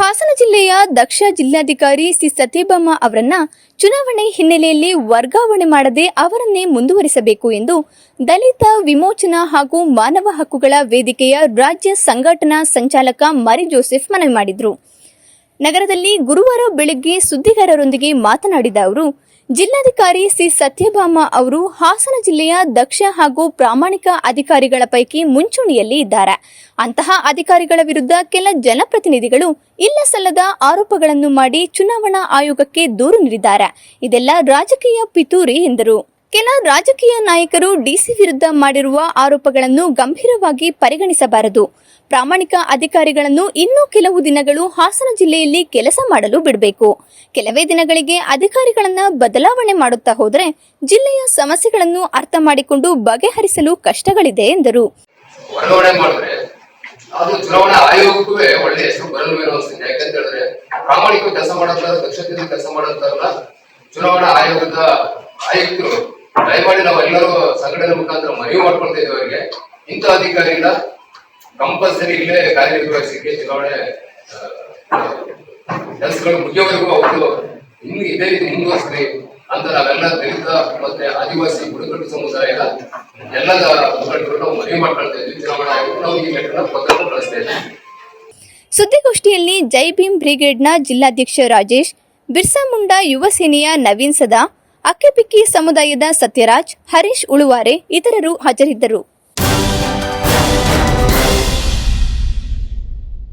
ಹಾಸನ ಜಿಲ್ಲೆಯ ದಕ್ಷ ಜಿಲ್ಲಾಧಿಕಾರಿ ಸಿ ಸತ್ಯಭಾಮ ಅವರನ್ನ ಚುನಾವಣೆ ಹಿನ್ನೆಲೆಯಲ್ಲಿ ವರ್ಗಾವಣೆ ಮಾಡದೆ ಅವರನ್ನೇ ಮುಂದುವರಿಸಬೇಕು ಎಂದು ದಲಿತ ವಿಮೋಚನಾ ಹಾಗೂ ಮಾನವ ಹಕ್ಕುಗಳ ವೇದಿಕೆಯ ರಾಜ್ಯ ಸಂಘಟನಾ ಸಂಚಾಲಕ ಮರಿ ಜೋಸೆಫ್ ಮನವಿ ಮಾಡಿದರು. ನಗರದಲ್ಲಿ ಗುರುವಾರ ಬೆಳಗ್ಗೆ ಸುದ್ದಿಗಾರರೊಂದಿಗೆ ಮಾತನಾಡಿದ ಅವರು, ಜಿಲ್ಲಾಧಿಕಾರಿ ಸಿ ಸತ್ಯಭಾಮ ಅವರು ಹಾಸನ ಜಿಲ್ಲೆಯ ದಕ್ಷ ಹಾಗೂ ಪ್ರಾಮಾಣಿಕ ಅಧಿಕಾರಿಗಳ ಪೈಕಿ ಮುಂಚೂಣಿಯಲ್ಲಿ ಇದ್ದಾರೆ. ಅಂತಹ ಅಧಿಕಾರಿಗಳ ವಿರುದ್ಧ ಕೆಲ ಜನಪ್ರತಿನಿಧಿಗಳು ಇಲ್ಲಸಲ್ಲದ ಆರೋಪಗಳನ್ನು ಮಾಡಿ ಚುನಾವಣಾ ಆಯೋಗಕ್ಕೆ ದೂರು ನೀಡಿದ್ದಾರೆ. ಇದೆಲ್ಲ ರಾಜಕೀಯ ಪಿತೂರಿ ಎಂದರು. ಕೆಲ ರಾಜಕೀಯ ನಾಯಕರು ಡಿಸಿ ವಿರುದ್ಧ ಮಾಡಿರುವ ಆರೋಪಗಳನ್ನು ಗಂಭೀರವಾಗಿ ಪರಿಗಣಿಸಬಾರದು. ಪ್ರಾಮಾಣಿಕ ಅಧಿಕಾರಿಗಳನ್ನು ಇನ್ನೂ ಕೆಲವು ದಿನಗಳು ಹಾಸನ ಜಿಲ್ಲೆಯಲ್ಲಿ ಕೆಲಸ ಮಾಡಲು ಬಿಡಬೇಕು. ಕೆಲವೇ ದಿನಗಳಿಗೆ ಅಧಿಕಾರಿಗಳನ್ನ ಬದಲಾವಣೆ ಮಾಡುತ್ತಾ ಹೋದರೆ ಜಿಲ್ಲೆಯ ಸಮಸ್ಯೆಗಳನ್ನು ಅರ್ಥ ಮಾಡಿಕೊಂಡು ಬಗೆಹರಿಸಲು ಕಷ್ಟಗಳಿದೆ ಎಂದರು. ಅದು ಚುನಾವಣಾ ಆಯೋಗಕ್ಕೂ ಒಳ್ಳೆ ಹೆಸರು ಬರಲು ಅನಿಸುತ್ತೆ. ಯಾಕಂತ ಹೇಳಿದ್ರೆ ಪ್ರಾಮಾಣಿಕ ಕೆಲಸ ಮಾಡೋದ್ರ ದಕ್ಷತೆಯಿಂದ ಕೆಲಸ ಮಾಡೋದ್ರಲ್ಲ ಚುನಾವಣಾ ಆಯೋಗದ ಆಯುಕ್ತರು ದಯಮಾಡಿ ನಾವೆಲ್ಲರೂ ಸಂಘಟನೆ ಮುಖಾಂತರ ಮನವಿ ಮಾಡ್ಕೊಳ್ತಾ ಇದ್ದೀವಿ. ಅವರಿಗೆ ಇಂಥ ಅಧಿಕಾರಿಯಿಂದ ಕಂಪಲ್ಸರಿ ಇಲ್ಲೇ ಕಾರ್ಯನಿರ್ವಹಿಸಲಿಕ್ಕೆ ಚುನಾವಣೆ ಕೆಲಸಗಳು ಮುಗಿಯವರೆಗೂ ಅವರು ಇನ್ನು ಇದೇ ರೀತಿ ಮುಂದುವರಿಸಲಿ ಅಂತ ನಾವೆಲ್ಲ ದಲಿತ ಮತ್ತೆ ಆದಿವಾಸಿ ಬುಡಕಟ್ಟು ಸಮುದಾಯದ ಎಲ್ಲದ ಮುಖಂಡರು ನಾವು ಮನವಿ ಮಾಡ್ಕೊಳ್ತಾ ಇದ್ವಿ. ಚುನಾವಣಾ ಆಯೋಗ ನಾವು ಈ ಲೆಟರ್ನ ಪತ್ರ ಕಳಿಸ್ತಾ ಇದ್ದೀವಿ. ಸುದ್ದಿಗೋಷ್ಠಿಯಲ್ಲಿ ಜೈ ಭೀಮ್ ಬ್ರಿಗೇಡ್ನ ಜಿಲ್ಲಾಧ್ಯಕ್ಷ ರಾಜೇಶ್, ಬಿರ್ಸಾ ಮುಂಡಾ ಯುವ ಸೇನೆಯ ನವೀನ್ ಸದಾ, ಅಕ್ಕಿಪಿಕ್ಕಿ ಸಮುದಾಯದ ಸತ್ಯರಾಜ್, ಹರೀಶ್ ಉಳುವಾರೆ ಇತರರು ಹಾಜರಿದ್ದರು.